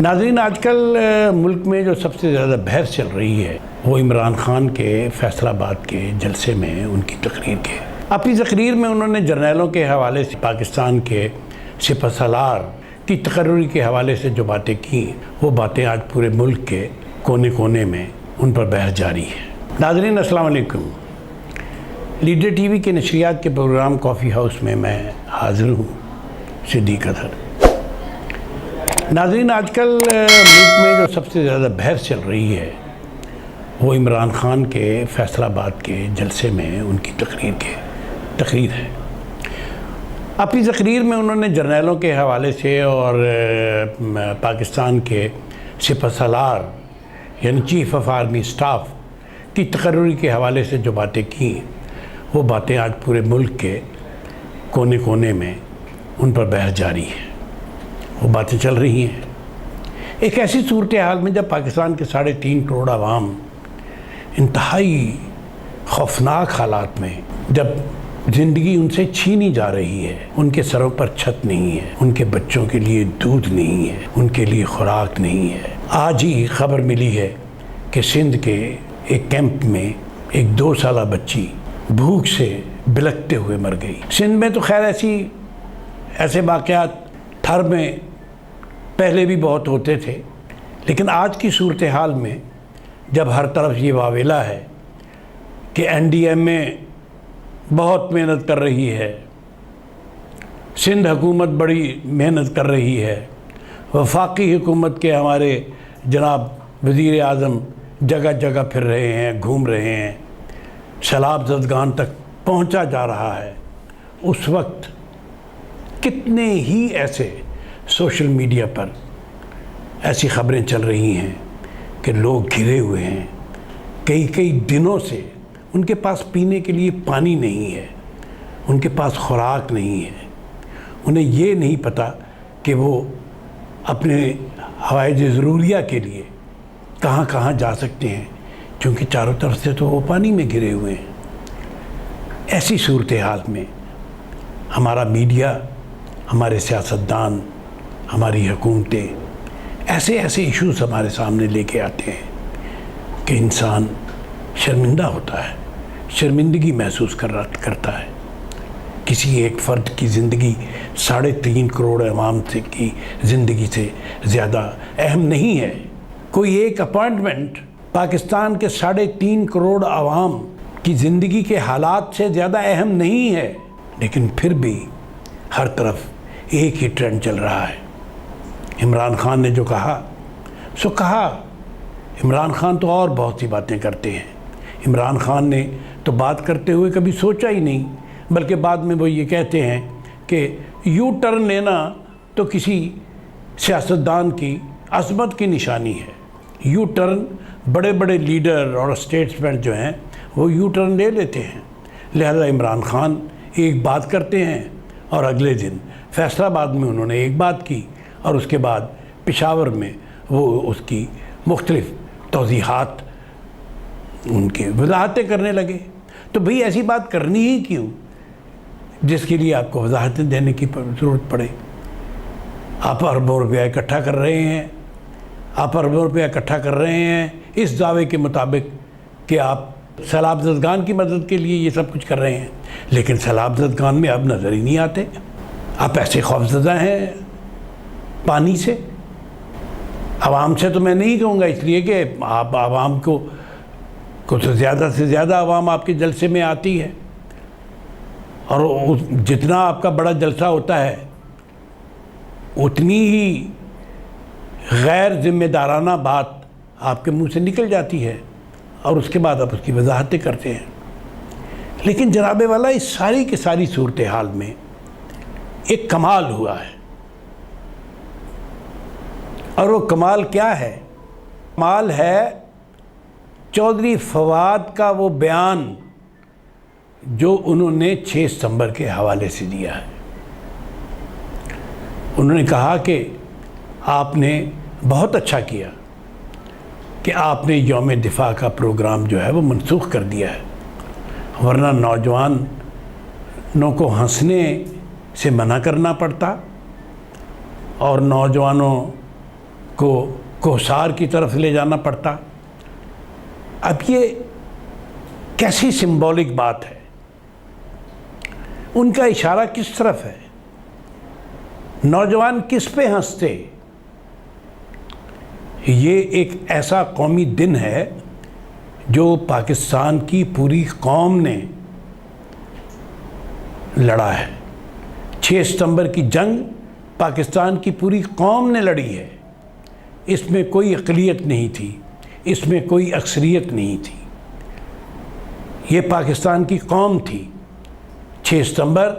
ناظرین، آج کل ملک میں جو سب سے زیادہ بحث چل رہی ہے وہ عمران خان کے فیصل آباد کے جلسے میں ان کی تقریر کے اپنی تقریر میں انہوں نے جرنیلوں کے حوالے سے پاکستان کے سپہ سالار کی تقرری کے حوالے سے جو باتیں کی، وہ باتیں آج پورے ملک کے کونے کونے میں ان پر بحث جاری ہے۔ ناظرین السلام علیکم۔ لیڈر ٹی وی کے نشریات کے پروگرام کافی ہاؤس میں حاضر ہوں، صدیق اظہر۔ ناظرین، آج کل ملک میں جو سب سے زیادہ بحث چل رہی ہے وہ عمران خان کے فیصل آباد کے جلسے میں ان کی تقریر ہے۔ اپنی تقریر میں انہوں نے جرنیلوں کے حوالے سے اور پاکستان کے سپہ سالار یعنی چیف آف آرمی اسٹاف کی تقرری کے حوالے سے جو باتیں کی، وہ باتیں آج پورے ملک کے کونے کونے میں ان پر بحث جاری ہے، وہ باتیں چل رہی ہیں۔ ایک ایسی صورتحال میں جب پاکستان کے 3.5 کروڑ عوام انتہائی خوفناک حالات میں، جب زندگی ان سے چھینی جا رہی ہے، ان کے سروں پر چھت نہیں ہے، ان کے بچوں کے لیے دودھ نہیں ہے، ان کے لیے خوراک نہیں ہے۔ آج ہی خبر ملی ہے کہ سندھ کے ایک کیمپ میں ایک 2 سالہ بچی بھوک سے بلکتے ہوئے مر گئی۔ سندھ میں تو خیر ایسے واقعات تھر میں پہلے بھی بہت ہوتے تھے، لیکن آج کی صورتحال میں جب ہر طرف یہ واویلا ہے کہ این ڈی ایم اے بہت محنت کر رہی ہے، سندھ حکومت بڑی محنت کر رہی ہے، وفاقی حکومت کے ہمارے جناب وزیر اعظم جگہ جگہ پھر رہے ہیں، گھوم رہے ہیں، سیلاب زدگان تک پہنچا جا رہا ہے، اس وقت کتنے ہی ایسے سوشل میڈیا پر ایسی خبریں چل رہی ہیں کہ لوگ گھرے ہوئے ہیں، کئی دنوں سے ان کے پاس پینے کے لیے پانی نہیں ہے، ان کے پاس خوراک نہیں ہے، انہیں یہ نہیں پتہ کہ وہ اپنے حوائج ضروریہ کے لیے کہاں کہاں جا سکتے ہیں، کیونکہ چاروں طرف سے تو وہ پانی میں گھرے ہوئے ہیں۔ ایسی صورتحال میں ہمارا میڈیا، ہمارے سیاستدان، ہماری حکومتیں ایسے ایشوز ہمارے سامنے لے کے آتے ہیں کہ انسان شرمندہ ہوتا ہے، شرمندگی محسوس کرتا ہے۔ کسی ایک فرد کی زندگی 3.5 کروڑ عوام کی زندگی سے زیادہ اہم نہیں ہے۔ کوئی ایک اپوائنٹمنٹ پاکستان کے 3.5 کروڑ عوام کی زندگی کے حالات سے زیادہ اہم نہیں ہے، لیکن پھر بھی ہر طرف ایک ہی ٹرینڈ چل رہا ہے۔ عمران خان نے جو کہا سو کہا۔ عمران خان تو اور بہت سی باتیں کرتے ہیں۔ عمران خان نے تو بات کرتے ہوئے کبھی سوچا ہی نہیں، بلکہ بعد میں وہ یہ کہتے ہیں کہ یو ٹرن لینا تو کسی سیاستدان کی عظمت کی نشانی ہے۔ یو ٹرن بڑے بڑے لیڈر اور اسٹیٹس مین جو ہیں وہ یو ٹرن لے لیتے ہیں، لہذا عمران خان ایک بات کرتے ہیں اور اگلے دن فیصل آباد میں انہوں نے ایک بات کی اور اس کے بعد پشاور میں وہ اس کی مختلف توضیحات، ان کے وضاحتیں کرنے لگے۔ تو بھئی ایسی بات کرنی ہی کیوں جس کے لیے آپ کو وضاحتیں دینے کی ضرورت پڑے؟ آپ اربوں روپیہ اکٹھا کر رہے ہیں اس دعوے کے مطابق کہ آپ سیلاب زدگان کی مدد کے لیے یہ سب کچھ کر رہے ہیں، لیکن سیلاب زدگان میں اب نظر ہی نہیں آتے۔ آپ ایسے خوفزدہ ہیں پانی سے۔ عوام سے تو میں نہیں کہوں گا، اس لیے کہ آپ عوام کو زیادہ سے زیادہ عوام آپ کے جلسے میں آتی ہے، اور جتنا آپ کا بڑا جلسہ ہوتا ہے اتنی ہی غیر ذمہ دارانہ بات آپ کے منہ سے نکل جاتی ہے، اور اس کے بعد آپ اس کی وضاحتیں کرتے ہیں۔ لیکن جناب والا، اس ساری کی ساری صورتحال میں ایک کمال ہوا ہے، اور وہ کمال کیا ہے؟ کمال ہے چودھری فواد کا وہ بیان جو انہوں نے 6 ستمبر کے حوالے سے دیا ہے۔ انہوں نے کہا کہ آپ نے بہت اچھا کیا کہ آپ نے یوم دفاع کا پروگرام جو ہے وہ منسوخ کر دیا ہے، ورنہ نوجوانوں کو ہنسنے سے منع کرنا پڑتا اور نوجوانوں کو کوہسار کی طرف لے جانا پڑتا۔ اب یہ کیسی سمبولک بات ہے، ان کا اشارہ کس طرف ہے، نوجوان کس پہ ہنستے؟ یہ ایک ایسا قومی دن ہے جو پاکستان کی پوری قوم نے لڑا ہے۔ 6 ستمبر کی جنگ پاکستان کی پوری قوم نے لڑی ہے، اس میں کوئی اقلیت نہیں تھی، اس میں کوئی اکثریت نہیں تھی، یہ پاکستان کی قوم تھی۔ 6 ستمبر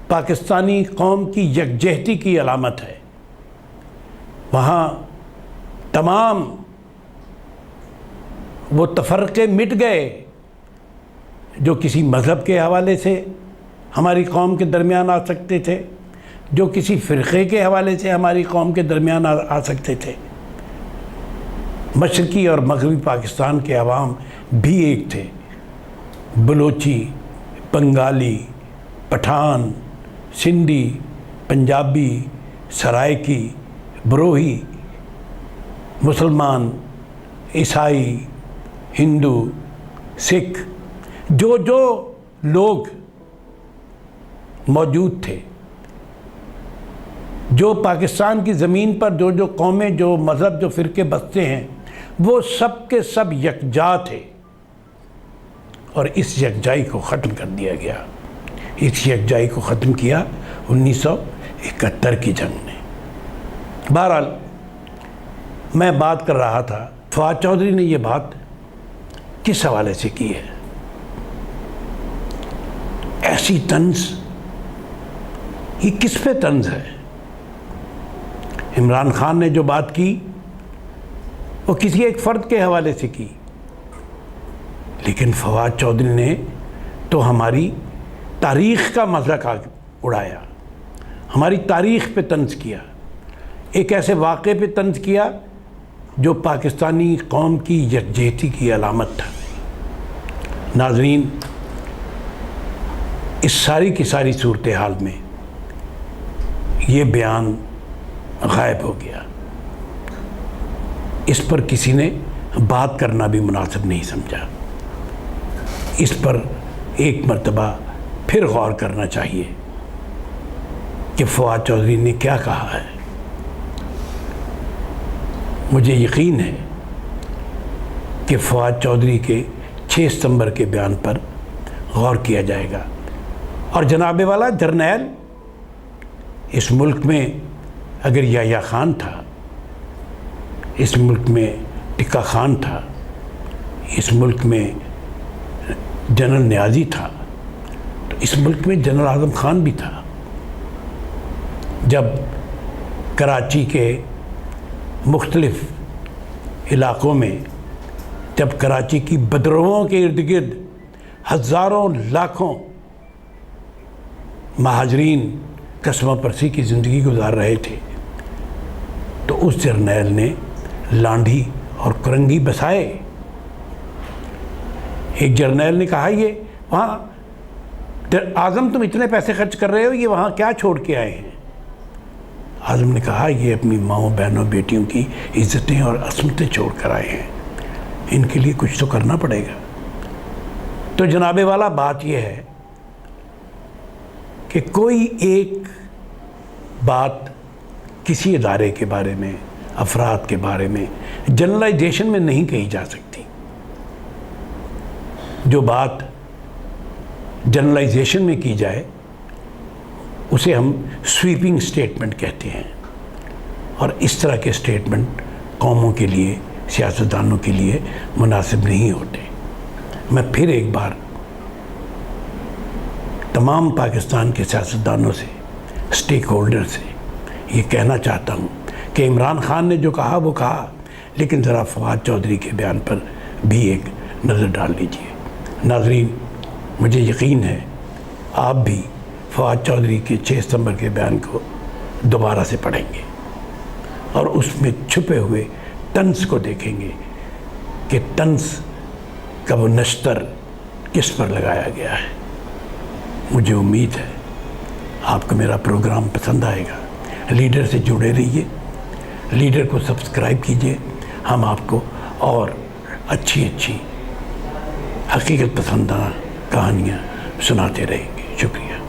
پاکستانی قوم کی یکجہتی کی علامت ہے۔ وہاں تمام وہ تفرقے مٹ گئے جو کسی مذہب کے حوالے سے ہماری قوم کے درمیان آ سکتے تھے، جو کسی فرقے کے حوالے سے ہماری قوم کے درمیان آ سکتے تھے۔ مشرقی اور مغربی پاکستان کے عوام بھی ایک تھے، بلوچی، بنگالی، پٹھان، سندھی، پنجابی، سرائکی، بروہی، مسلمان، عیسائی، ہندو، سکھ، جو لوگ موجود تھے، جو پاکستان کی زمین پر جو قومیں، جو مذہب، جو فرقے بستے ہیں، وہ سب کے سب یکجا تھے، اور اس یکجائی کو ختم کر دیا گیا۔ اس یکجائی کو ختم کیا 1971 کی جنگ نے۔ بہرحال میں بات کر رہا تھا، فواد چودھری نے یہ بات کس حوالے سے کی ہے؟ ایسی طنز، یہ کس پہ طنز ہے؟ عمران خان نے جو بات کی وہ کسی ایک فرد کے حوالے سے کی، لیکن فواد چودھری نے تو ہماری تاریخ کا مذاق اڑایا، ہماری تاریخ پہ طنز کیا، ایک ایسے واقعے پہ طنز کیا جو پاکستانی قوم کی یکجہتی کی علامت تھا۔ ناظرین، اس ساری کی ساری صورتحال میں یہ بیان غائب ہو گیا، اس پر کسی نے بات کرنا بھی مناسب نہیں سمجھا۔ اس پر ایک مرتبہ پھر غور کرنا چاہیے کہ فواد چودھری نے کیا کہا ہے۔ مجھے یقین ہے کہ فواد چودھری کے 6 ستمبر کے بیان پر غور کیا جائے گا، اور جناب والا جرنیل، اس ملک میں اگر یحییٰ خان تھا، اس ملک میں ٹکا خان تھا، اس ملک میں جنرل نیازی تھا، تو اس ملک میں جنرل اعظم خان بھی تھا۔ جب کراچی کے مختلف علاقوں میں، جب کراچی کی بدروؤں کے ارد گرد ہزاروں لاکھوں مہاجرین قسمہ پرسی کی زندگی گزار رہے تھے، تو اس جرنیل نے لانڈھی اور کرنگی بسائے۔ ایک جرنیل نے کہا، یہ وہاں اعظم تم اتنے پیسے خرچ کر رہے ہو، یہ وہاں کیا چھوڑ کے آئے ہیں؟ اعظم نے کہا، یہ اپنی ماؤں، بہنوں، بیٹیوں کی عزتیں اور عصمتیں چھوڑ کر آئے ہیں، ان کے لیے کچھ تو کرنا پڑے گا۔ تو جناب والا بات یہ ہے کہ کوئی ایک بات کسی ادارے کے بارے میں، افراد کے بارے میں جنرلائزیشن میں نہیں کہی جا سکتی۔ جو بات جنرلائزیشن میں کی جائے اسے ہم سویپنگ سٹیٹمنٹ کہتے ہیں، اور اس طرح کے سٹیٹمنٹ قوموں کے لیے، سیاستدانوں کے لیے مناسب نہیں ہوتے۔ میں پھر ایک بار تمام پاکستان کے سیاستدانوں سے، سٹیک ہولڈر سے یہ کہنا چاہتا ہوں کہ عمران خان نے جو کہا وہ کہا، لیکن ذرا فواد چودھری کے بیان پر بھی ایک نظر ڈال لیجیے۔ ناظرین، مجھے یقین ہے آپ بھی فواد چودھری کے 6 ستمبر کے بیان کو دوبارہ سے پڑھیں گے اور اس میں چھپے ہوئے طنز کو دیکھیں گے کہ طنز کا وہ نشتر کس پر لگایا گیا ہے۔ مجھے امید ہے آپ کو میرا پروگرام پسند آئے گا۔ لیڈر سے جڑے رہیے، لیڈر کو سبسکرائب کیجئے. ہم آپ کو اور اچھی اچھی حقیقت پسندانہ کہانیاں سناتے رہیں گے. شکریہ.